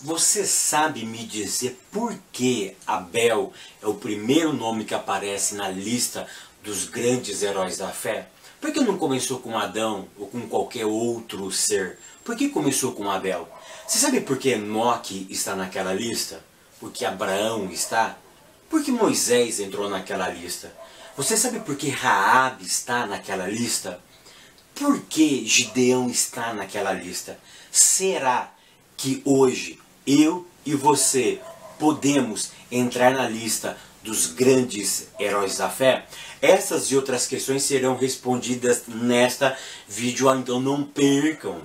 Você sabe me dizer por que Abel é o primeiro nome que aparece na lista dos grandes heróis da fé? Por que não começou com Adão ou com qualquer outro ser? Por que começou com Abel? Você sabe por que Enoque está naquela lista? Por que Abraão está? Por que Moisés entrou naquela lista? Você sabe por que Raabe está naquela lista? Por que Gideão está naquela lista? Será que hoje eu e você podemos entrar na lista dos grandes heróis da fé? Essas e outras questões serão respondidas nesta vídeo, então não percam!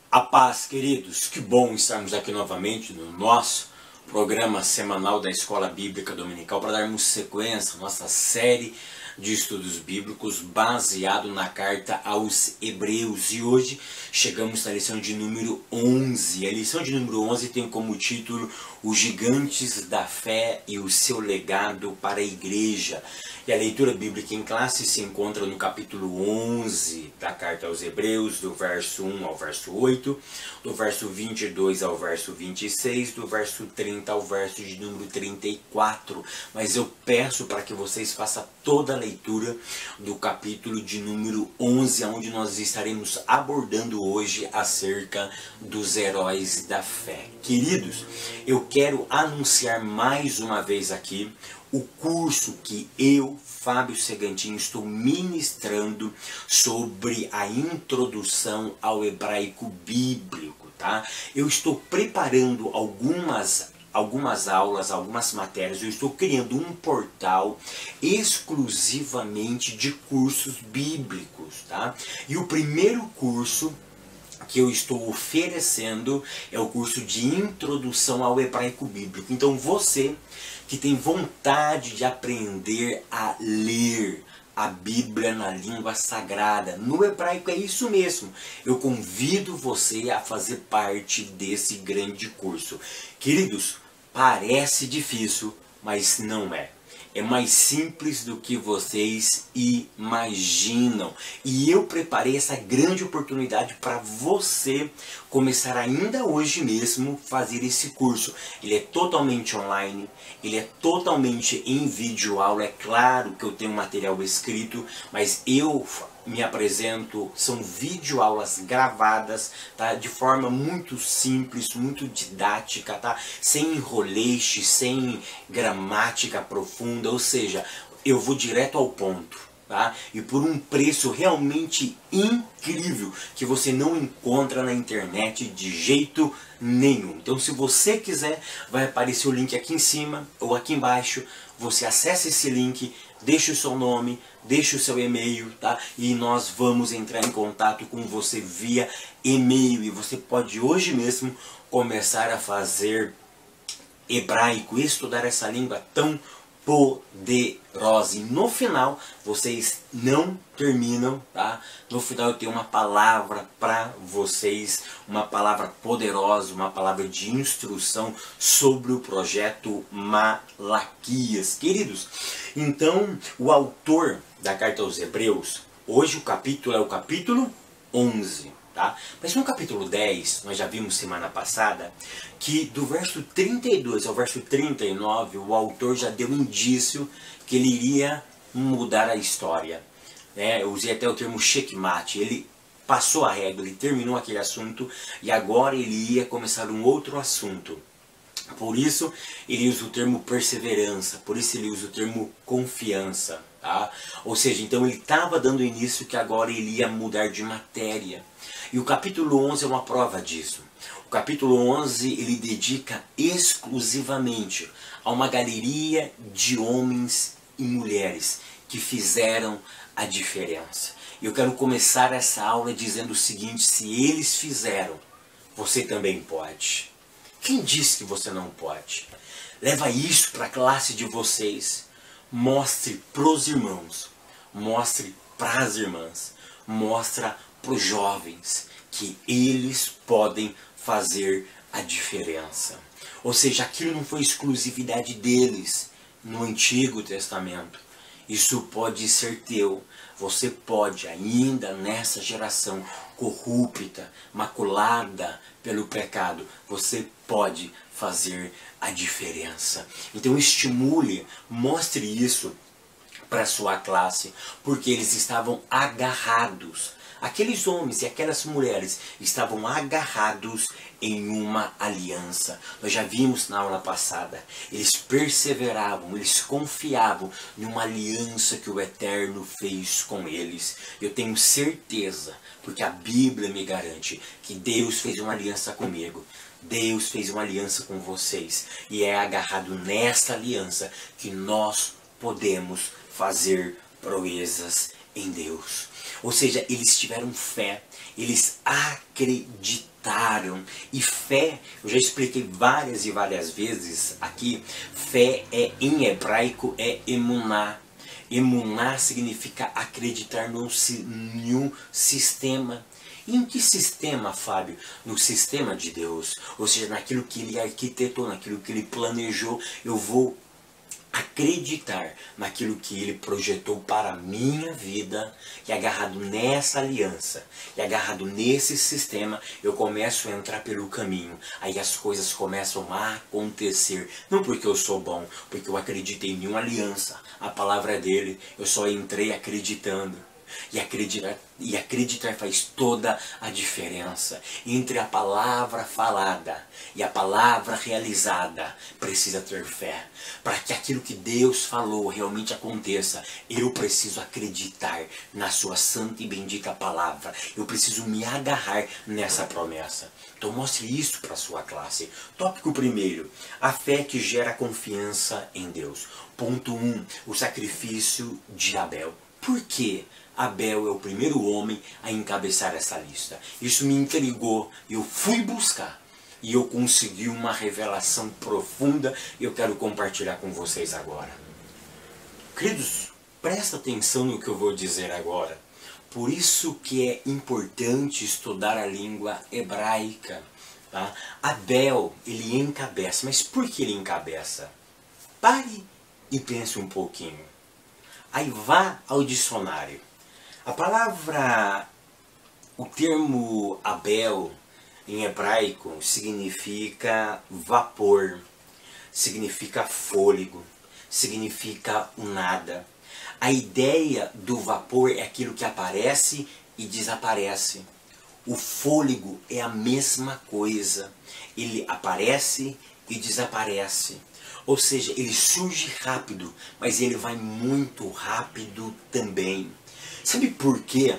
A paz, queridos, que bom estarmos aqui novamente no nosso programa semanal da Escola Bíblica Dominical para darmos sequência à nossa série de estudos bíblicos baseado na carta aos Hebreus. E hoje chegamos na lição de número 11. A lição de número 11 tem como título Os Gigantes da Fé e o seu legado para a Igreja. E a leitura bíblica em classe se encontra no capítulo 11 da carta aos Hebreus, do verso 1 ao verso 8, do verso 22 ao verso 26, do verso 30 ao verso de número 34. Mas eu peço para que vocês façam toda a leitura do capítulo de número 11, onde nós estaremos abordando hoje acerca dos heróis da fé. Queridos, eu quero anunciar mais uma vez aqui o curso que eu, Fábio Segantin, estou ministrando sobre a introdução ao hebraico bíblico, tá? Eu estou preparando algumas aulas, algumas matérias. Eu estou criando um portal exclusivamente de cursos bíblicos, tá? E o primeiro curso que eu estou oferecendo é o curso de introdução ao hebraico bíblico. Então você que tem vontade de aprender a ler a Bíblia na língua sagrada, no hebraico, é isso mesmo. Eu convido você a fazer parte desse grande curso. Queridos, parece difícil, mas não é. É mais simples do que vocês imaginam. E eu preparei essa grande oportunidade para você começar ainda hoje mesmo fazer esse curso. Ele é totalmente online, ele é totalmente em vídeo aula. É claro que eu tenho material escrito, mas eu me apresento, são videoaulas gravadas, tá? De forma muito simples, muito didática, tá? Sem enroleixo, sem gramática profunda, ou seja, eu vou direto ao ponto, tá? E por um preço realmente incrível, que você não encontra na internet de jeito nenhum. Então, se você quiser, vai aparecer o link aqui em cima ou aqui embaixo. Você acessa esse link, deixa o seu nome, deixa o seu e-mail, tá? E nós vamos entrar em contato com você via e-mail. E você pode hoje mesmo começar a fazer hebraico, estudar essa língua tão poderosa. E no final, vocês não terminam, tá? No final eu tenho uma palavra para vocês, uma palavra poderosa, uma palavra de instrução sobre o projeto Malaquias. Queridos, então o autor da carta aos Hebreus, hoje o capítulo é o capítulo 11. Tá? Mas no capítulo 10, nós já vimos semana passada, que do verso 32 ao verso 39, o autor já deu indício que ele iria mudar a história. Eu usei até o termo checkmate, ele passou a régua, ele terminou aquele assunto e agora ele ia começar um outro assunto. Por isso ele usa o termo perseverança, por isso ele usa o termo confiança. Tá? Ou seja, então ele estava dando início que agora ele ia mudar de matéria. E o capítulo 11 é uma prova disso. O capítulo 11 ele dedica exclusivamente a uma galeria de homens e mulheres que fizeram a diferença. E eu quero começar essa aula dizendo o seguinte: se eles fizeram, você também pode. Quem disse que você não pode? Leva isso para a classe de vocês. Mostre para os irmãos, mostre para as irmãs, mostra para os jovens que eles podem fazer a diferença. Ou seja, aquilo não foi exclusividade deles no Antigo Testamento. Isso pode ser teu. Você pode, ainda nessa geração corrupta, maculada pelo pecado, você pode fazer a diferença. Então estimule, mostre isso para sua classe, porque eles estavam agarrados. Aqueles homens e aquelas mulheres estavam agarrados em uma aliança. Nós já vimos na aula passada. Eles perseveravam, eles confiavam em uma aliança que o Eterno fez com eles. Eu tenho certeza, porque a Bíblia me garante, que Deus fez uma aliança comigo. Deus fez uma aliança com vocês. E é agarrado nessa aliança que nós podemos fazer proezas em Deus. Ou seja, eles tiveram fé, eles acreditaram. E fé, eu já expliquei várias e várias vezes aqui, fé em hebraico é emuná. Emuná significa acreditar num sistema. E em que sistema, Fábio? No sistema de Deus. Ou seja, naquilo que ele arquitetou, naquilo que ele planejou. Eu vou acreditar naquilo que ele projetou para a minha vida, e agarrado nessa aliança, e agarrado nesse sistema, eu começo a entrar pelo caminho. Aí as coisas começam a acontecer, não porque eu sou bom, porque eu acreditei em uma aliança, a palavra dele, eu só entrei acreditando. E acreditar faz toda a diferença. Entre a palavra falada e a palavra realizada, precisa ter fé. Para que aquilo que Deus falou realmente aconteça, eu preciso acreditar na sua santa e bendita palavra. Eu preciso me agarrar nessa promessa. Então mostre isso para a sua classe. Tópico 1, a fé que gera confiança em Deus. Ponto 1, o sacrifício de Abel. Por quê? Abel é o primeiro homem a encabeçar essa lista. Isso me intrigou, eu fui buscar e eu consegui uma revelação profunda e eu quero compartilhar com vocês agora. Queridos, presta atenção no que eu vou dizer agora. Por isso que é importante estudar a língua hebraica. Tá? Abel, ele encabeça, mas por que ele encabeça? Pare e pense um pouquinho. Aí vá ao dicionário. A palavra, o termo Abel em hebraico significa vapor, significa fôlego, significa o nada. A ideia do vapor é aquilo que aparece e desaparece. O fôlego é a mesma coisa, ele aparece e desaparece. Ou seja, ele surge rápido, mas ele vai muito rápido também. Sabe por que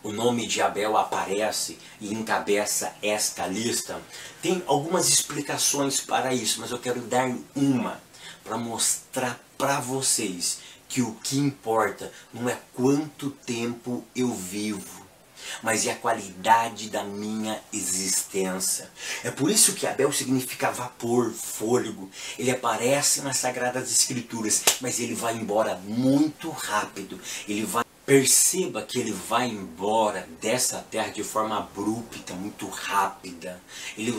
o nome de Abel aparece e encabeça esta lista? Tem algumas explicações para isso, mas eu quero dar uma para mostrar para vocês que o que importa não é quanto tempo eu vivo, mas é a qualidade da minha existência. É por isso que Abel significa vapor, fôlego. Ele aparece nas Sagradas Escrituras, mas ele vai embora muito rápido. Perceba que ele vai embora dessa terra de forma abrupta, muito rápida. Ele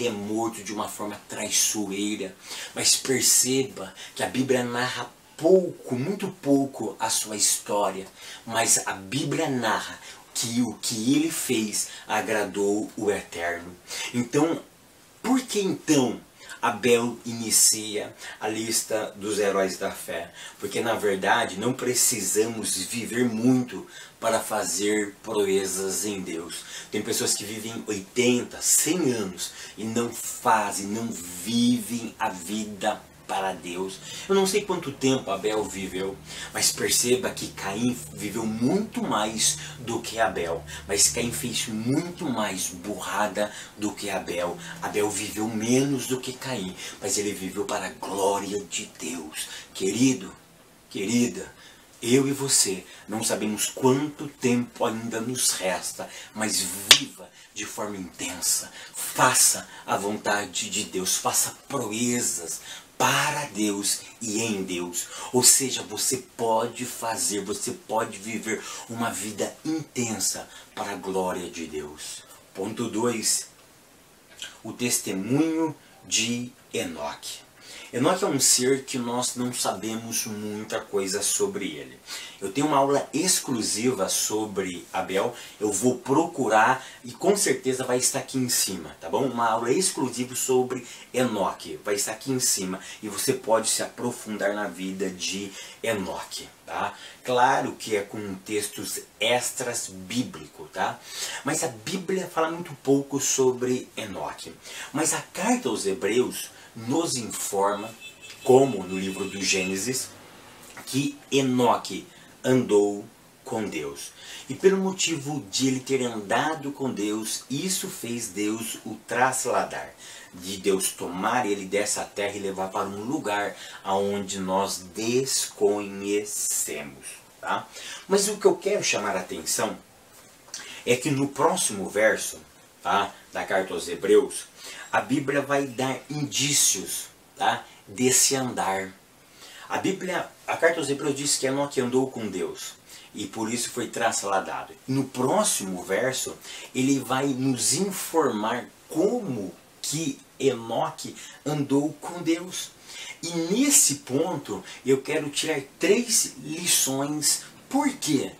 é morto de uma forma traiçoeira. Mas perceba que a Bíblia narra pouco, muito pouco a sua história. Mas a Bíblia narra que o que ele fez agradou o Eterno. Então, por que então Abel inicia a lista dos heróis da fé? Porque na verdade não precisamos viver muito para fazer proezas em Deus. Tem pessoas que vivem 80, 100 anos e não fazem, não vivem a vida para Deus. Eu não sei quanto tempo Abel viveu, mas perceba que Caim viveu muito mais do que Abel. Mas Caim fez muito mais burrada do que Abel. Abel viveu menos do que Caim, mas ele viveu para a glória de Deus. Querido, querida, eu e você não sabemos quanto tempo ainda nos resta, mas viva de forma intensa. Faça a vontade de Deus, faça proezas para Deus e em Deus. Ou seja, você pode fazer, você pode viver uma vida intensa para a glória de Deus. Ponto 2. O testemunho de Enoque. Enoque é um ser que nós não sabemos muita coisa sobre ele. Eu tenho uma aula exclusiva sobre Abel, eu vou procurar e com certeza vai estar aqui em cima, tá bom? Uma aula exclusiva sobre Enoque, vai estar aqui em cima e você pode se aprofundar na vida de Enoque, tá? Claro que é com textos extras bíblicos, tá? Mas a Bíblia fala muito pouco sobre Enoque. Mas a carta aos Hebreus nos informa, como no livro do Gênesis, que Enoque andou com Deus. E pelo motivo de ele ter andado com Deus, isso fez Deus o trasladar. De Deus tomar ele dessa terra e levar para um lugar aonde nós desconhecemos. Tá? Mas o que eu quero chamar a atenção é que no próximo verso, tá, da carta aos Hebreus, a Bíblia vai dar indícios, tá, desse andar. A carta aos Hebreus diz que Enoque andou com Deus e por isso foi trasladado. No próximo verso, ele vai nos informar como que Enoque andou com Deus. E nesse ponto, eu quero tirar 3 lições. Por quê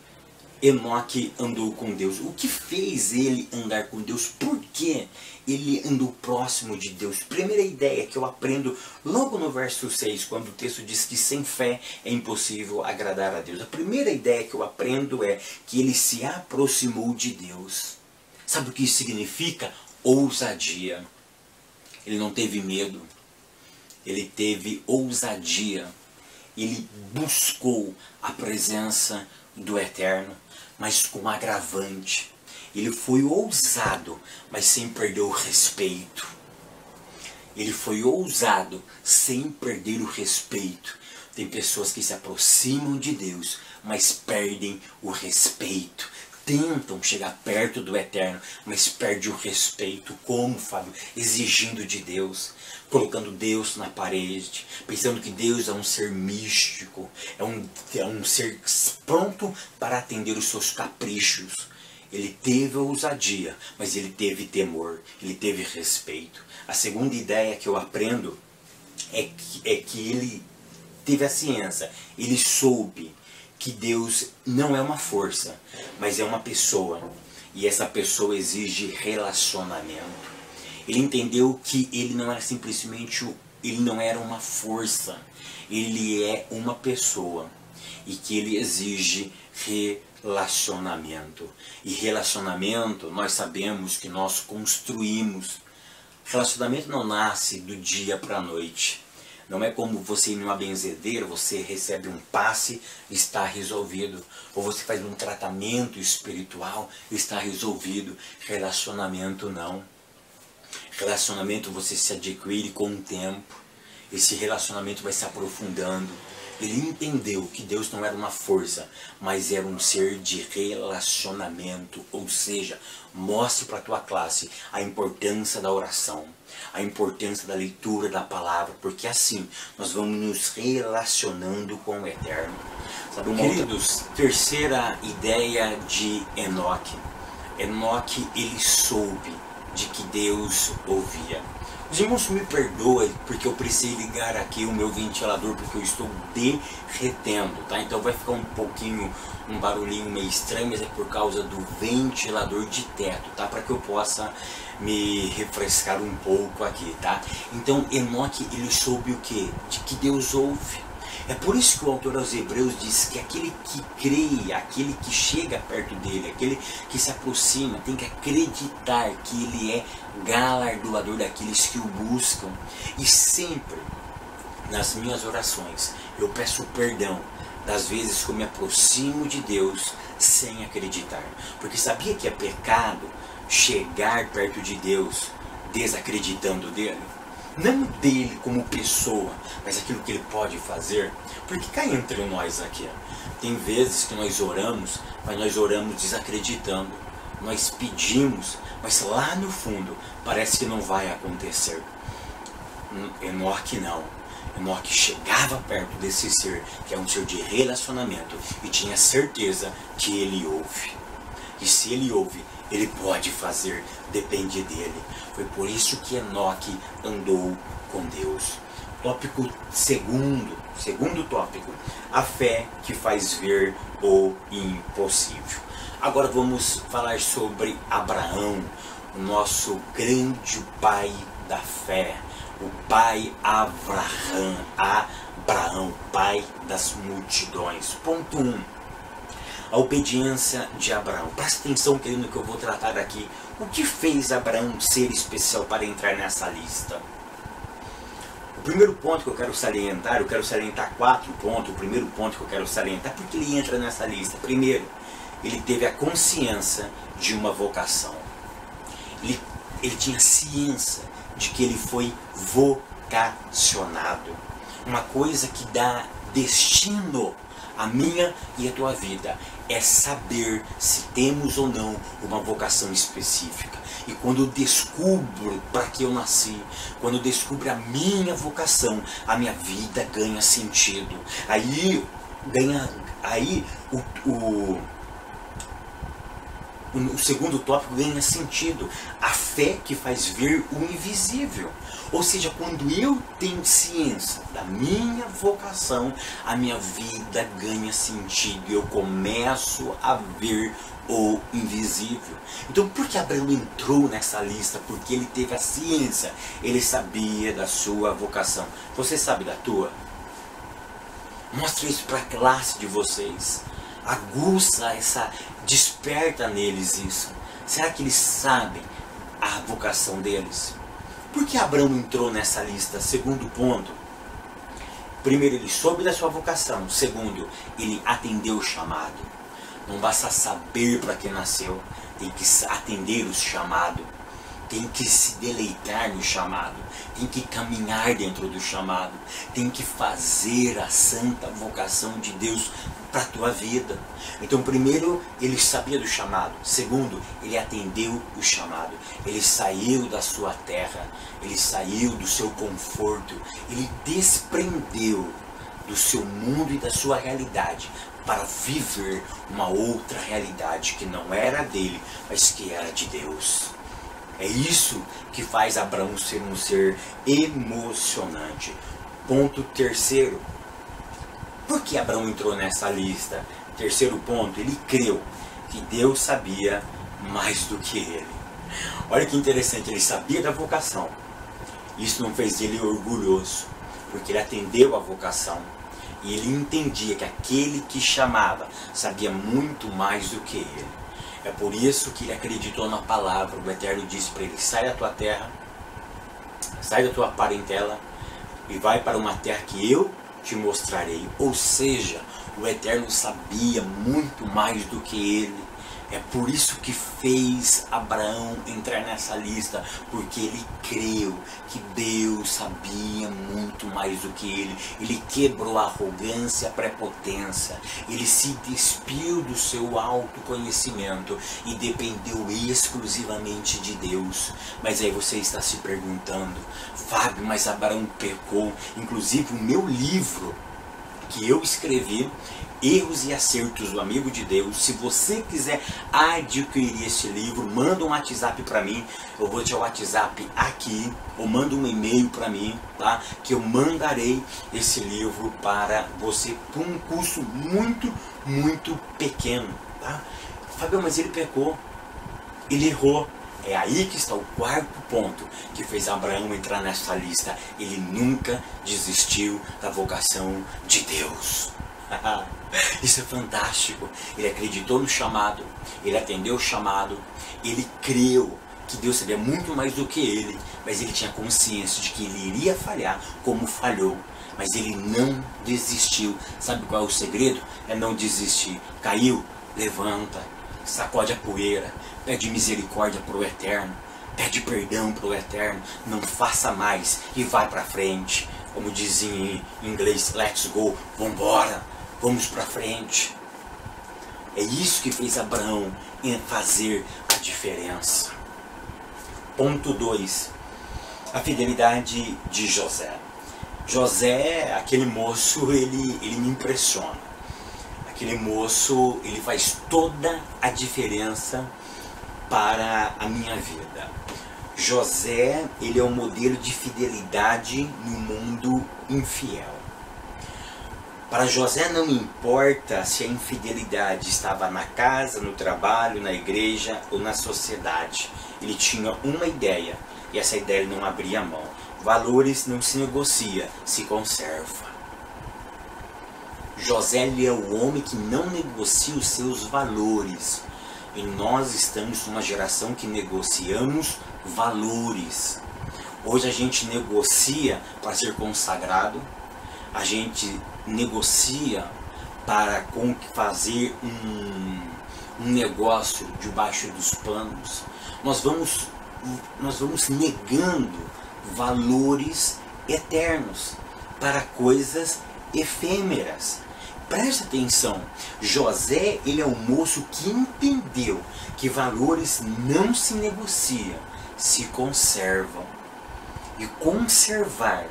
Enoque andou com Deus? O que fez ele andar com Deus? Por que ele andou próximo de Deus? Primeira ideia que eu aprendo logo no verso 6, quando o texto diz que sem fé é impossível agradar a Deus. A primeira ideia que eu aprendo é que ele se aproximou de Deus. Sabe o que isso significa? Ousadia. Ele não teve medo. Ele teve ousadia. Ele buscou a presença do Eterno, mas com agravante. Ele foi ousado, mas sem perder o respeito. Ele foi ousado, sem perder o respeito. Tem pessoas que se aproximam de Deus, mas perdem o respeito. Tentam chegar perto do Eterno, mas perdem o respeito. Como, Fábio? Exigindo de Deus, colocando Deus na parede, pensando que Deus é um ser místico, é um ser pronto para atender os seus caprichos. Ele teve ousadia, mas ele teve temor, ele teve respeito. A segunda ideia que eu aprendo é que ele teve a ciência, ele soube que Deus não é uma força, mas é uma pessoa. E essa pessoa exige relacionamento. Ele entendeu que ele não era simplesmente, ele não era uma força, ele é uma pessoa. E que ele exige relacionamento. E relacionamento, nós sabemos que nós construímos. Relacionamento não nasce do dia para a noite. Não é como você ir numa benzedeira, você recebe um passe, está resolvido. Ou você faz um tratamento espiritual, está resolvido. Relacionamento não. Relacionamento você se adquire com o tempo. Esse relacionamento vai se aprofundando. Ele entendeu que Deus não era uma força, mas era um ser de relacionamento. Ou seja, mostre para a tua classe a importância da oração, a importância da leitura da palavra, porque assim nós vamos nos relacionando com o Eterno. Sabe, queridos, terceira ideia de Enoque. Enoque, ele soube de que Deus ouvia. Os irmãos me perdoem porque eu precisei ligar aqui o meu ventilador porque eu estou derretendo, tá? Então vai ficar um barulhinho meio estranho, mas é por causa do ventilador de teto, tá? Para que eu possa me refrescar um pouco aqui, tá? Então Enoque, ele soube o quê? De que Deus ouve. É por isso que o autor aos Hebreus diz que aquele que crê, aquele que chega perto dele, aquele que se aproxima, tem que acreditar que ele é galardoador daqueles que o buscam. E sempre, nas minhas orações, eu peço perdão das vezes que eu me aproximo de Deus sem acreditar. Porque sabia que é pecado chegar perto de Deus desacreditando dele? Não dele como pessoa, mas aquilo que ele pode fazer. Porque cá entre nós aqui, tem vezes que nós oramos, mas nós oramos desacreditando. Nós pedimos, mas lá no fundo parece que não vai acontecer. Enoque não. Enoque chegava perto desse ser, que é um ser de relacionamento, e tinha certeza que ele ouve. E se ele ouve, Ele pode fazer, depende dele. Foi por isso que Enoque andou com Deus. Tópico segundo tópico, a fé que faz ver o impossível. Agora vamos falar sobre Abraão, o nosso grande pai da fé, o pai Abraão, pai das multidões. Ponto 1. A obediência de Abraão. Presta atenção, querido, no que eu vou tratar aqui. O que fez Abraão ser especial para entrar nessa lista? O primeiro ponto que eu quero salientar 4 pontos. O primeiro ponto que eu quero salientar, porque ele entra nessa lista. Primeiro, ele teve a consciência de uma vocação. Ele tinha ciência de que ele foi vocacionado. Uma coisa que dá destino à minha e à tua vida é saber se temos ou não uma vocação específica. E quando eu descubro para que eu nasci, quando eu descubro a minha vocação, a minha vida ganha sentido. O segundo tópico ganha sentido. A fé que faz ver o invisível. Ou seja, quando eu tenho ciência da minha vocação, a minha vida ganha sentido. Eu começo a ver o invisível. Então, por que Abraão entrou nessa lista? Porque ele teve a ciência. Ele sabia da sua vocação. Você sabe da tua? Mostra isso para a classe de vocês. Aguça desperta neles isso. Será que eles sabem a vocação deles? Por que Abraão entrou nessa lista? Segundo ponto. Primeiro, ele soube da sua vocação. Segundo, ele atendeu o chamado. Não basta saber para que nasceu, tem que atender o chamado. Tem que se deleitar no chamado, tem que caminhar dentro do chamado, tem que fazer a santa vocação de Deus para a tua vida. Então, primeiro, ele sabia do chamado. Segundo, ele atendeu o chamado. Ele saiu da sua terra, ele saiu do seu conforto, ele desprendeu do seu mundo e da sua realidade para viver uma outra realidade que não era dele, mas que era de Deus. É isso que faz Abraão ser um ser emocionante. Ponto terceiro. Por que Abraão entrou nessa lista? Terceiro ponto, ele creu que Deus sabia mais do que ele. Olha que interessante, ele sabia da vocação. Isso não fez dele orgulhoso, porque ele atendeu a vocação. E ele entendia que aquele que chamava sabia muito mais do que ele. É por isso que ele acreditou na palavra. O Eterno disse para ele: sai da tua terra, sai da tua parentela e vai para uma terra que eu te mostrarei. Ou seja, o Eterno sabia muito mais do que ele. É por isso que fez Abraão entrar nessa lista, porque ele creu que Deus sabia muito mais do que ele. Ele quebrou a arrogância, a prepotência. Ele se despiu do seu autoconhecimento e dependeu exclusivamente de Deus. Mas aí você está se perguntando: Fábio, mas Abraão pecou. Inclusive o meu livro que eu escrevi, Erros e Acertos do Amigo de Deus, se você quiser adquirir esse livro, manda um WhatsApp para mim. Eu vou deixar o WhatsApp aqui, ou manda um e-mail para mim, tá? Que eu mandarei esse livro para você por um custo muito, muito pequeno, tá? Fábio, mas ele pecou, ele errou. É aí que está o quarto ponto que fez Abraão entrar nessa lista. Ele nunca desistiu da vocação de Deus. Isso é fantástico. Ele acreditou no chamado, ele atendeu o chamado, ele creu que Deus sabia muito mais do que ele, mas ele tinha consciência de que ele iria falhar como falhou. Mas ele não desistiu. Sabe qual é o segredo? É não desistir. Caiu, levanta, sacode a poeira, pede misericórdia para o Eterno, pede perdão para o Eterno, não faça mais e vai para frente. Como dizem em inglês, let's go, vambora, vamos para frente. É isso que fez Abraão em fazer a diferença. Ponto 2. A fidelidade de José. José, aquele moço, ele me impressiona. Aquele moço, ele faz toda a diferença para a minha vida. José, ele é um modelo de fidelidade no mundo infiel. Para José não importa se a infidelidade estava na casa, no trabalho, na igreja ou na sociedade. Ele tinha uma ideia e essa ideia ele não abria mão. Valores não se negocia, se conserva. José ele é o homem que não negocia os seus valores. E nós estamos numa geração que negociamos valores. Hoje a gente negocia para ser consagrado. A gente negocia para fazer um negócio debaixo dos panos. Nós vamos negando valores eternos para coisas efêmeras. Preste atenção, José ele é um moço que entendeu que valores não se negociam, se conservam. E conservar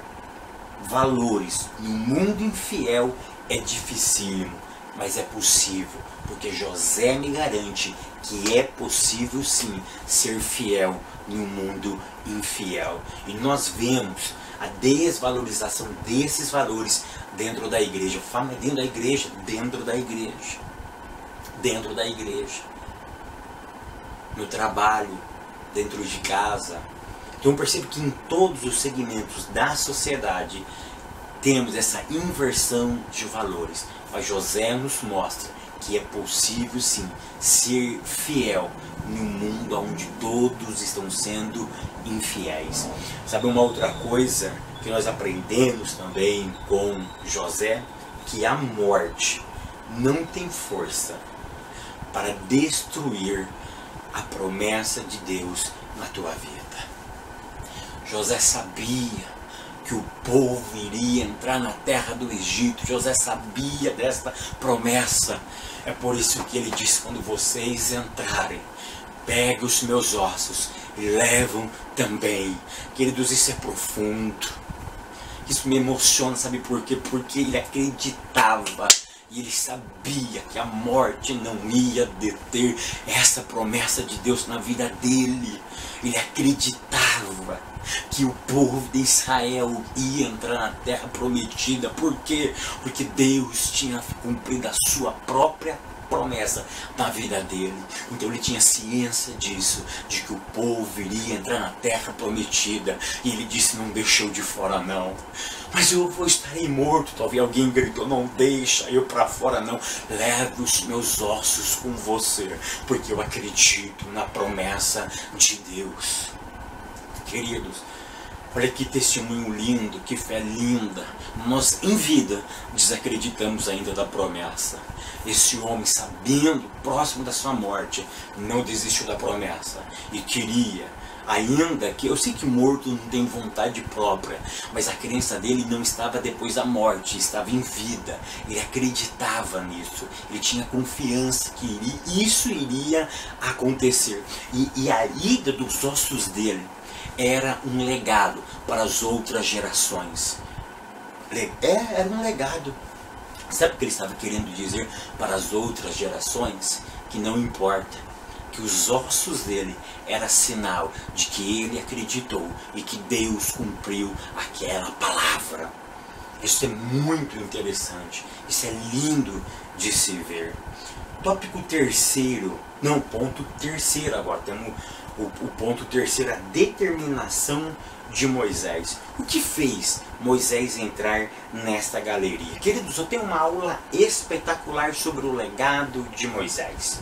valores no mundo infiel é dificílimo, mas é possível, porque José me garante que é possível sim ser fiel no mundo infiel. E nós vemos a desvalorização desses valores dentro da igreja. Fala dentro da igreja, dentro da igreja, dentro da igreja, no trabalho, dentro de casa. Então eu percebo que em todos os segmentos da sociedade temos essa inversão de valores. Mas José nos mostra que é possível sim ser fiel no mundo onde todos estão sendo infiéis. Sabe uma outra coisa que nós aprendemos também com José? Que a morte não tem força para destruir a promessa de Deus na tua vida. José sabia que o povo iria entrar na terra do Egito. José sabia desta promessa. É por isso que ele disse: quando vocês entrarem, peguem os meus ossos e levam também. Queridos, isso é profundo. Isso me emociona, sabe por quê? Porque ele acreditava e ele sabia que a morte não ia deter essa promessa de Deus na vida dele. Ele acreditava que o povo de Israel ia entrar na terra prometida. Por quê? Porque Deus tinha cumprido a sua própria promessa na vida dele. Então ele tinha ciência disso, de que o povo iria entrar na terra prometida. E ele disse: não deixou de fora não. Mas eu estarei morto. Talvez alguém gritou: não deixa eu para fora não. Leve os meus ossos com você, porque eu acredito na promessa de Deus. Queridos, olha que testemunho lindo, que fé linda. Nós em vida desacreditamos ainda da promessa. Esse homem, sabendo, próximo da sua morte, não desistiu da promessa e queria, ainda que, eu sei que morto não tem vontade própria, mas a crença dele não estava depois da morte, estava em vida. Ele acreditava nisso, ele tinha confiança que isso iria acontecer. E a ida dos ossos dele era um legado para as outras gerações. Era um legado. Sabe o que ele estava querendo dizer para as outras gerações? Que não importa, que os ossos dele era sinal de que ele acreditou e que Deus cumpriu aquela palavra. Isso é muito interessante, isso é lindo de se ver. Tópico terceiro, não, ponto terceiro agora, temos o ponto terceiro, a determinação de Moisés. O que fez Moisés entrar nesta galeria? Queridos, eu tenho uma aula espetacular sobre o legado de Moisés.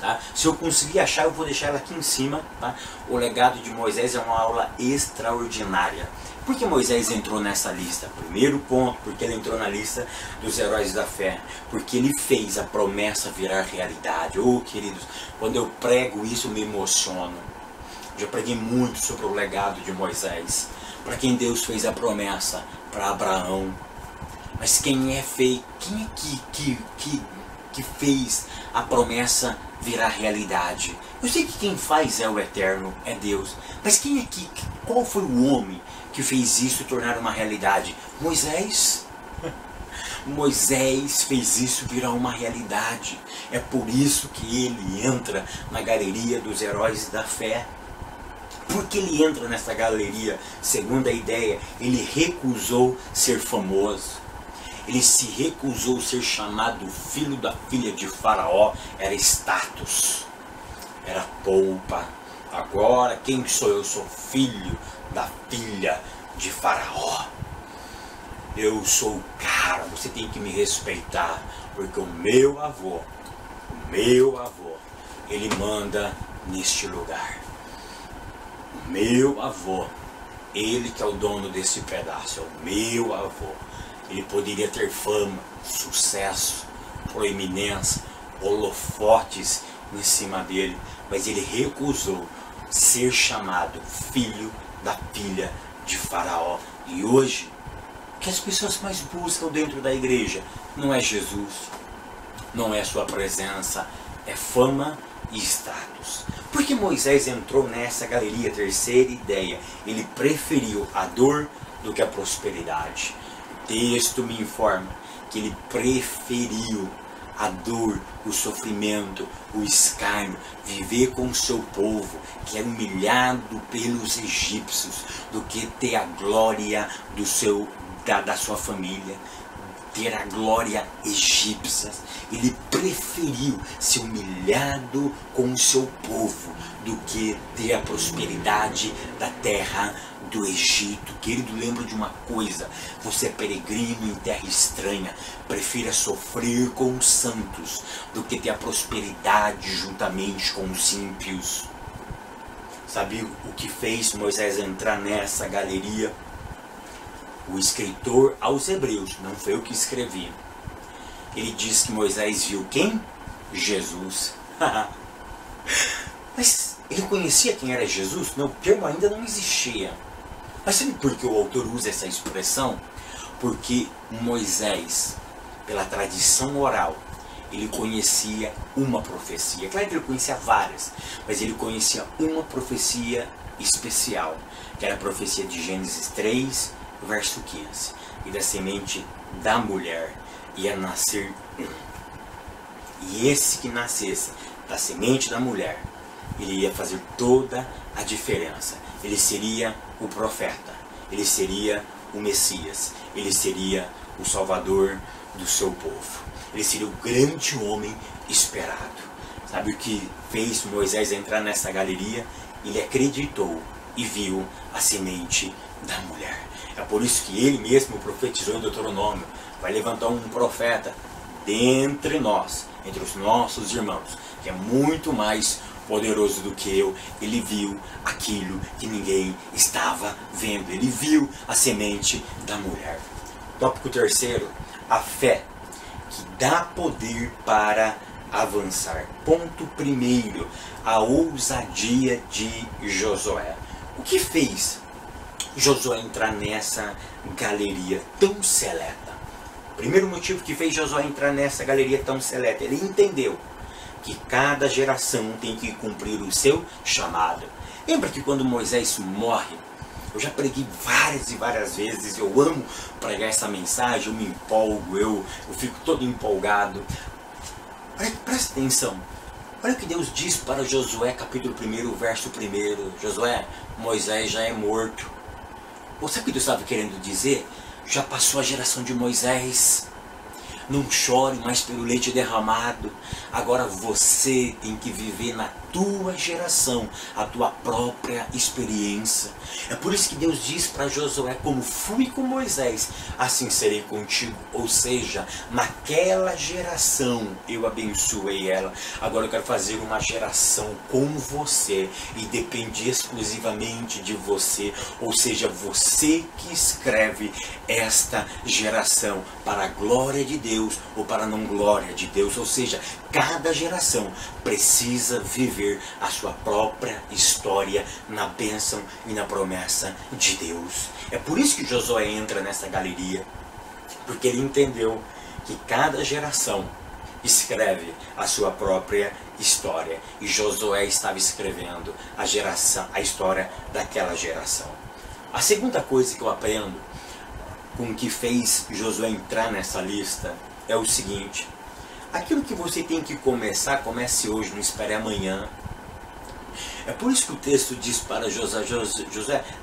Tá? Se eu conseguir achar, eu vou deixar ela aqui em cima. Tá? O legado de Moisés é uma aula extraordinária. Por que Moisés entrou nessa lista? Primeiro ponto, porque ele entrou na lista dos heróis da fé. Porque ele fez a promessa virar realidade. Oh, queridos, quando eu prego isso, eu me emociono. Já preguei muito sobre o legado de Moisés. Para quem Deus fez a promessa? Para Abraão. Mas quem é que fez a promessa virar realidade? Eu sei que quem faz é o Eterno, é Deus. Mas qual foi o homem que fez isso tornar uma realidade? Moisés. Moisés fez isso virar uma realidade. É por isso que ele entra na galeria dos heróis da fé. Por que ele entra nessa galeria? Segundo a ideia, ele recusou ser famoso. Ele se recusou ser chamado filho da filha de Faraó. Era status, era polpa. Agora quem sou eu? Sou filho da filha de Faraó. Eu sou o cara, você tem que me respeitar, porque o meu avô, ele manda neste lugar. O meu avô, ele que é o dono desse pedaço, é o meu avô. Ele poderia ter fama, sucesso, proeminência, holofotes em cima dele, mas ele recusou ser chamado filho da filha de Faraó. E hoje, o que as pessoas mais buscam dentro da igreja não é Jesus, não é sua presença, é fama e status. Porque Moisés entrou nessa galeria, terceira ideia, ele preferiu a dor do que a prosperidade. O texto me informa que ele preferiu a dor, o sofrimento, o escárnio, viver com o seu povo, que é humilhado pelos egípcios, do que ter a glória da sua família, ter a glória egípcia. Ele preferiu ser humilhado com o seu povo do que ter a prosperidade da terra do Egito. Querido, lembra de uma coisa: você é peregrino em terra estranha. Prefira sofrer com os santos do que ter a prosperidade juntamente com os ímpios. Sabe o que fez Moisés entrar nessa galeria? O escritor aos Hebreus, não foi eu que escrevi, ele diz que Moisés viu quem? Jesus. Mas ele conhecia quem era Jesus? Não, o termo ainda não existia. Mas sabe por que o autor usa essa expressão? Porque Moisés, pela tradição oral, ele conhecia uma profecia. Claro que ele conhecia várias, mas ele conhecia uma profecia especial, que era a profecia de Gênesis 3, verso 15. E da semente da mulher ia nascer um. E esse que nascesse da semente da mulher, ele ia fazer toda a diferença. Ele seria o profeta, ele seria o Messias, ele seria o Salvador do seu povo. Ele seria o grande homem esperado. Sabe o que fez Moisés entrar nessa galeria? Ele acreditou e viu a semente da mulher. É por isso que ele mesmo profetizou em Deuteronômio: vai levantar um profeta dentre nós, entre os nossos irmãos, que é muito mais poderoso do que eu. Ele viu aquilo que ninguém estava vendo. Ele viu a semente da mulher. Tópico terceiro: a fé que dá poder para avançar. Ponto primeiro: a ousadia de Josué. O que fez Josué entrar nessa galeria tão seleta? O primeiro motivo que fez Josué entrar nessa galeria tão seleta: ele entendeu que cada geração tem que cumprir o seu chamado. Lembra que quando Moisés morre, eu já preguei várias e várias vezes, eu amo pregar essa mensagem, eu me empolgo, eu fico todo empolgado. Presta atenção, olha o que Deus diz para Josué, capítulo 1, verso 1. Josué, Moisés já é morto. Ou sabe o que Deus estava querendo dizer? Já passou a geração de Moisés. Não chore mais pelo leite derramado. Agora você tem que viver na tua geração a tua própria experiência. É por isso que Deus diz para Josué: como fui com Moisés, assim serei contigo. Ou seja, naquela geração eu abençoei ela. Agora eu quero fazer uma geração com você, e depende exclusivamente de você. Ou seja, você que escreve esta geração para a glória de Deus ou para a não glória de Deus. Ou seja, cada geração precisa viver a sua própria história na bênção e na promessa de Deus. É por isso que Josué entra nessa galeria, porque ele entendeu que cada geração escreve a sua própria história, e Josué estava escrevendo a história daquela geração. A segunda coisa que eu aprendo com que fez Josué entrar nessa lista é o seguinte: aquilo que você tem que começar, comece hoje, não espere amanhã. É por isso que o texto diz para Josué,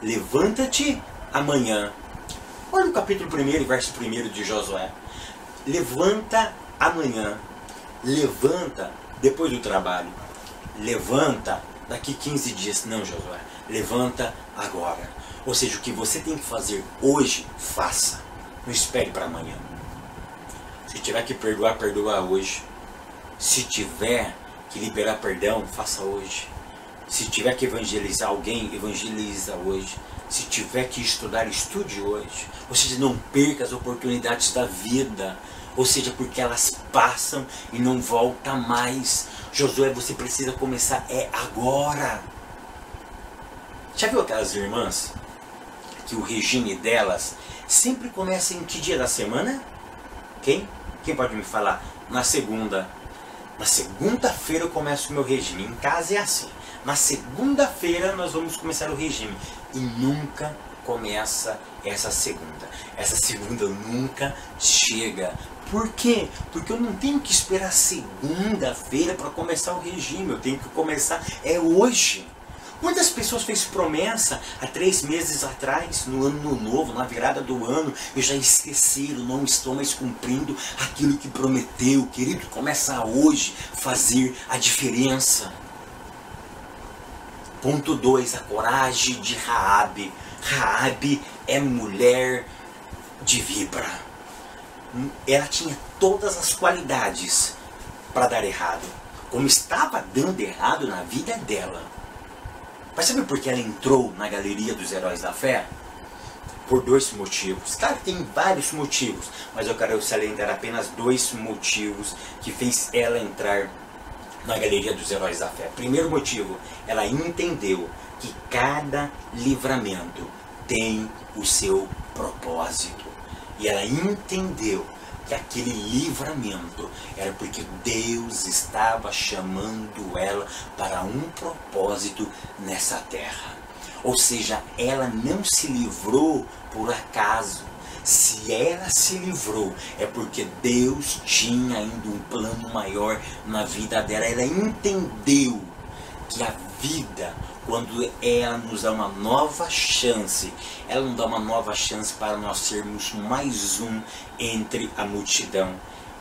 levanta-te amanhã. Olha o capítulo 1, verso 1 de Josué. Levanta amanhã. Levanta depois do trabalho. Levanta daqui 15 dias. Não, Josué. Levanta agora. Ou seja, o que você tem que fazer hoje, faça. Não espere para amanhã. Se tiver que perdoar, perdoa hoje. Se tiver que liberar perdão, faça hoje. Se tiver que evangelizar alguém, evangeliza hoje. Se tiver que estudar, estude hoje. Ou seja, não perca as oportunidades da vida. Ou seja, porque elas passam e não voltam mais. Josué, você precisa começar agora. Já viu aquelas irmãs que o regime delas sempre começa em que dia da semana? Quem pode me falar? Na segunda. Na segunda-feira eu começo o meu regime. Em casa é assim. Na segunda-feira nós vamos começar o regime. E nunca começa essa segunda. Essa segunda nunca chega. Por quê? Porque eu não tenho que esperar segunda-feira para começar o regime. Eu tenho que começar hoje. Quantas pessoas fez promessa há 3 meses atrás, no ano novo, na virada do ano, e já esqueceram, não estão mais cumprindo aquilo que prometeu. Querido, começa hoje a fazer a diferença. Ponto 2, a coragem de Raabe. Raabe é mulher de vibra. Ela tinha todas as qualidades para dar errado, como estava dando errado na vida dela. Mas sabe por que ela entrou na galeria dos heróis da fé? Por 2 motivos. Claro que tem vários motivos, mas eu quero salientar apenas 2 motivos que fez ela entrar na galeria dos heróis da fé. Primeiro motivo, ela entendeu que cada livramento tem o seu propósito. E ela entendeu que aquele livramento era porque Deus estava chamando ela para um propósito nessa terra. Ou seja, ela não se livrou por acaso. Se ela se livrou, é porque Deus tinha ainda um plano maior na vida dela. Ela entendeu que a vida, quando ela nos dá uma nova chance, ela não dá uma nova chance para nós sermos mais um entre a multidão.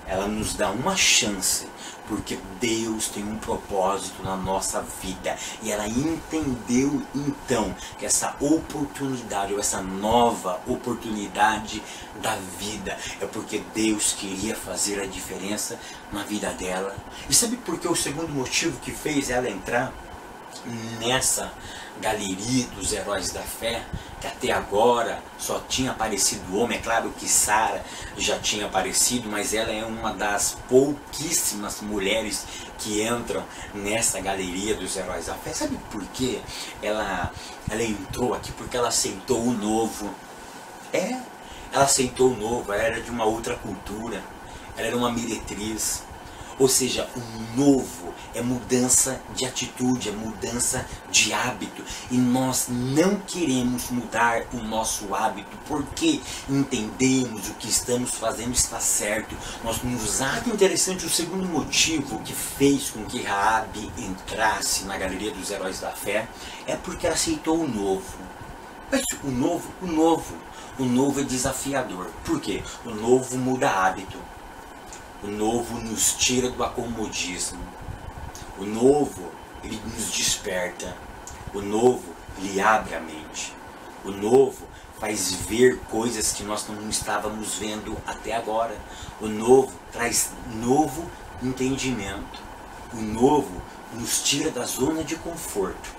Ela nos dá uma chance, porque Deus tem um propósito na nossa vida. E ela entendeu então que essa oportunidade, ou essa nova oportunidade da vida, é porque Deus queria fazer a diferença na vida dela. E sabe por que o segundo motivo que fez ela entrar nessa galeria dos heróis da fé, que até agora só tinha aparecido homem? É claro que Sara já tinha aparecido, mas ela é uma das pouquíssimas mulheres que entram nessa galeria dos heróis da fé. Sabe por quê? Ela entrou aqui porque ela aceitou o novo. Ela aceitou o novo. Ela era de uma outra cultura, ela era uma meretriz. Ou seja, o novo é mudança de atitude, é mudança de hábito. E nós não queremos mudar o nosso hábito porque entendemos o que estamos fazendo está certo. Nós nos acha interessante o segundo motivo que fez com que Raabe entrasse na galeria dos heróis da fé é porque ela aceitou o novo. Mas o novo é desafiador. Por quê? O novo muda hábito. O novo nos tira do acomodismo. O novo, ele nos desperta. O novo, ele abre a mente. O novo faz ver coisas que nós não estávamos vendo até agora. O novo traz novo entendimento. O novo nos tira da zona de conforto.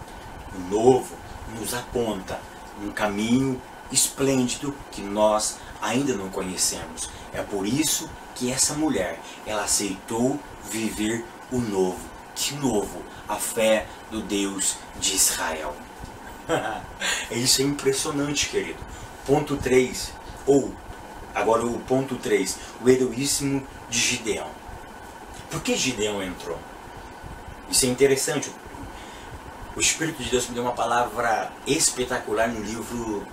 O novo nos aponta um caminho esplêndido que nós ainda não conhecemos. É por isso que essa mulher, ela aceitou viver o novo. Que novo? A fé do Deus de Israel. Isso é impressionante, querido. Ponto 3, agora o ponto 3, o heroísmo de Gideão. Por que Gideão entrou? Isso é interessante. O Espírito de Deus me deu uma palavra espetacular no livro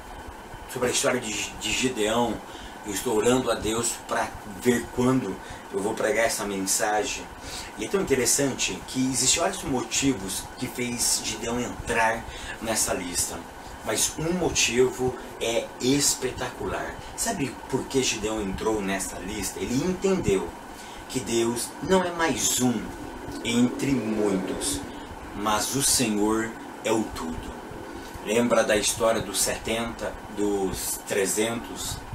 sobre a história de Gideão. Eu estou orando a Deus para ver quando eu vou pregar essa mensagem. E é tão interessante que existem vários motivos que fez Gideão entrar nessa lista. Mas um motivo é espetacular. Sabe por que Gideão entrou nessa lista? Ele entendeu que Deus não é mais um entre muitos, mas o Senhor é o tudo. Lembra da história dos 70, dos 300?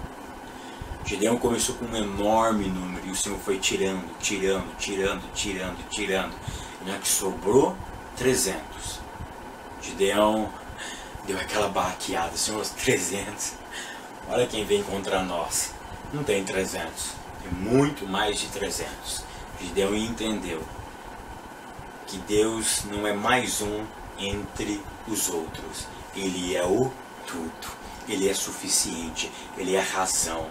Gideão começou com um enorme número e o Senhor foi tirando. E não é que sobrou 300. Gideão deu aquela baqueada, Senhor, os 300. Olha quem vem contra nós. Não tem 300, tem muito mais de 300. Gideão entendeu que Deus não é mais um entre os outros. Ele é o tudo. Ele é suficiente. Ele é a razão.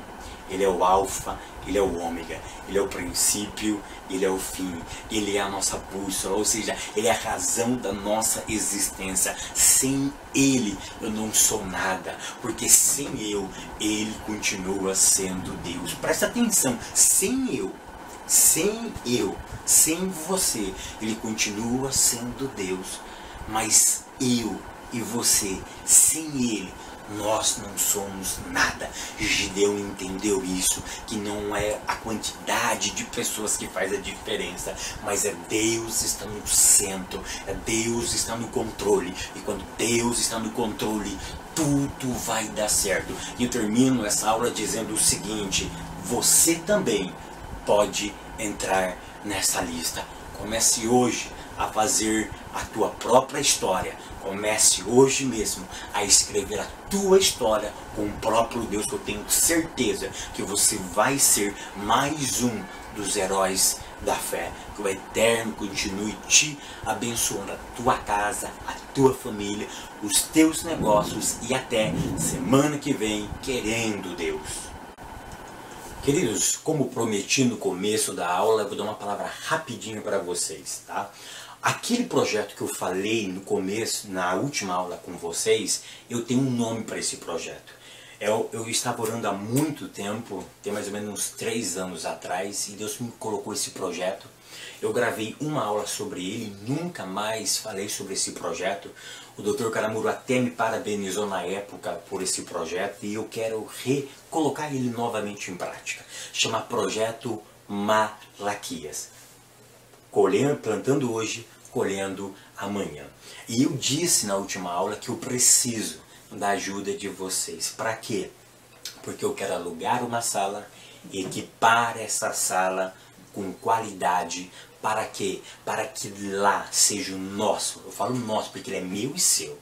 Ele é o alfa, ele é o ômega, ele é o princípio, ele é o fim, ele é a nossa bússola, ou seja, ele é a razão da nossa existência. Sem ele eu não sou nada, porque sem eu, ele continua sendo Deus. Presta atenção, sem eu, sem você, ele continua sendo Deus, mas eu e você, sem ele, nós não somos nada. Gideão entendeu isso, que não é a quantidade de pessoas que faz a diferença, mas é Deus está no centro, é Deus está no controle, e quando Deus está no controle, tudo vai dar certo. E eu termino essa aula dizendo o seguinte: você também pode entrar nessa lista. Comece hoje a fazer a tua própria história. Comece hoje mesmo a escrever a tua história com o próprio Deus, que eu tenho certeza que você vai ser mais um dos heróis da fé. Que o Eterno continue te abençoando, a tua casa, a tua família, os teus negócios, e até semana que vem, querendo Deus. Queridos, como prometi no começo da aula, eu vou dar uma palavra rapidinho para vocês, tá? Aquele projeto que eu falei no começo, na última aula com vocês, eu tenho um nome para esse projeto. Eu estava orando há muito tempo, tem mais ou menos uns 3 anos atrás, e Deus me colocou esse projeto. Eu gravei uma aula sobre ele, nunca mais falei sobre esse projeto. O Dr. Caramuru até me parabenizou na época por esse projeto, e eu quero recolocar ele novamente em prática. Chama Projeto Malaquias. Plantando hoje, colhendo amanhã. E eu disse na última aula que eu preciso da ajuda de vocês. Para quê? Porque eu quero alugar uma sala, equipar essa sala com qualidade. Para quê? Para que lá seja o nosso, eu falo nosso porque ele é meu e seu,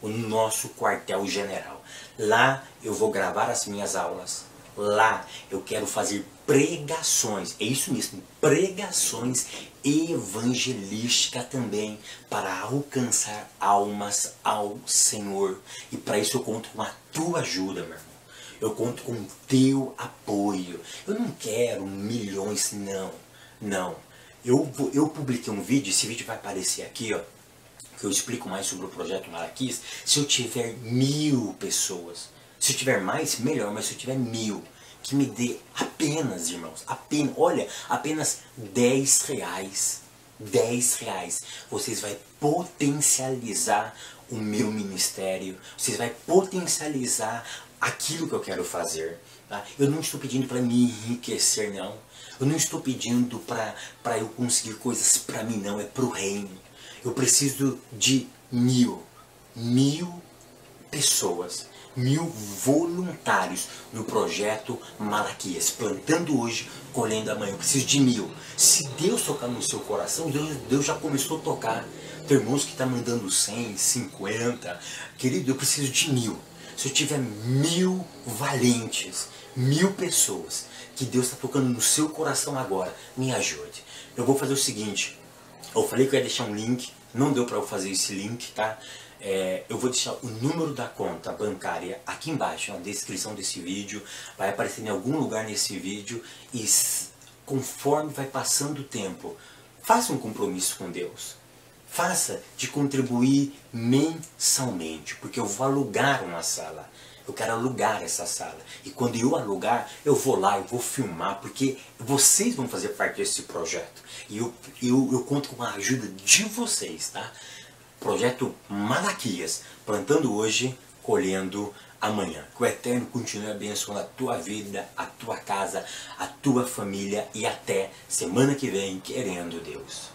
o nosso quartel-general. Lá eu vou gravar as minhas aulas. Lá eu quero fazer pregações, é isso mesmo, pregações evangelísticas também, para alcançar almas ao Senhor. E para isso eu conto com a tua ajuda, meu irmão. Eu conto com o teu apoio. Eu não quero milhões, não. Eu publiquei um vídeo, esse vídeo vai aparecer aqui, ó, que eu explico mais sobre o Projeto Malaquias. Se eu tiver 1000 pessoas, se eu tiver mais, melhor, mas se eu tiver 1000, que me dê apenas, irmãos, apenas 10 reais. 10 reais. Vocês vão potencializar o meu ministério. Vocês vão potencializar aquilo que eu quero fazer. Tá? Eu não estou pedindo para me enriquecer, não. Eu não estou pedindo para eu conseguir coisas para mim, não. É para o reino. Eu preciso de 1000 pessoas. 1000 voluntários no Projeto Malaquias, plantando hoje, colhendo amanhã. Eu preciso de 1000. Se Deus tocar no seu coração, Deus já começou a tocar. Tem irmãos que estão mandando 100, 50. Querido, eu preciso de 1000. Se eu tiver 1000 valentes, 1000 pessoas, que Deus está tocando no seu coração agora, me ajude. Eu vou fazer o seguinte, eu falei que eu ia deixar um link, não deu para eu fazer esse link, tá? Eu vou deixar o número da conta bancária aqui embaixo, na descrição desse vídeo, vai aparecer em algum lugar nesse vídeo, e conforme vai passando o tempo, faça um compromisso com Deus. Faça de contribuir mensalmente, porque eu vou alugar uma sala. Eu quero alugar essa sala. E quando eu alugar, eu vou lá, eu vou filmar, porque vocês vão fazer parte desse projeto. E eu conto com a ajuda de vocês, tá? Projeto Malaquias, plantando hoje, colhendo amanhã. Que o Eterno continue abençoando a tua vida, a tua casa, a tua família e até semana que vem, querendo Deus.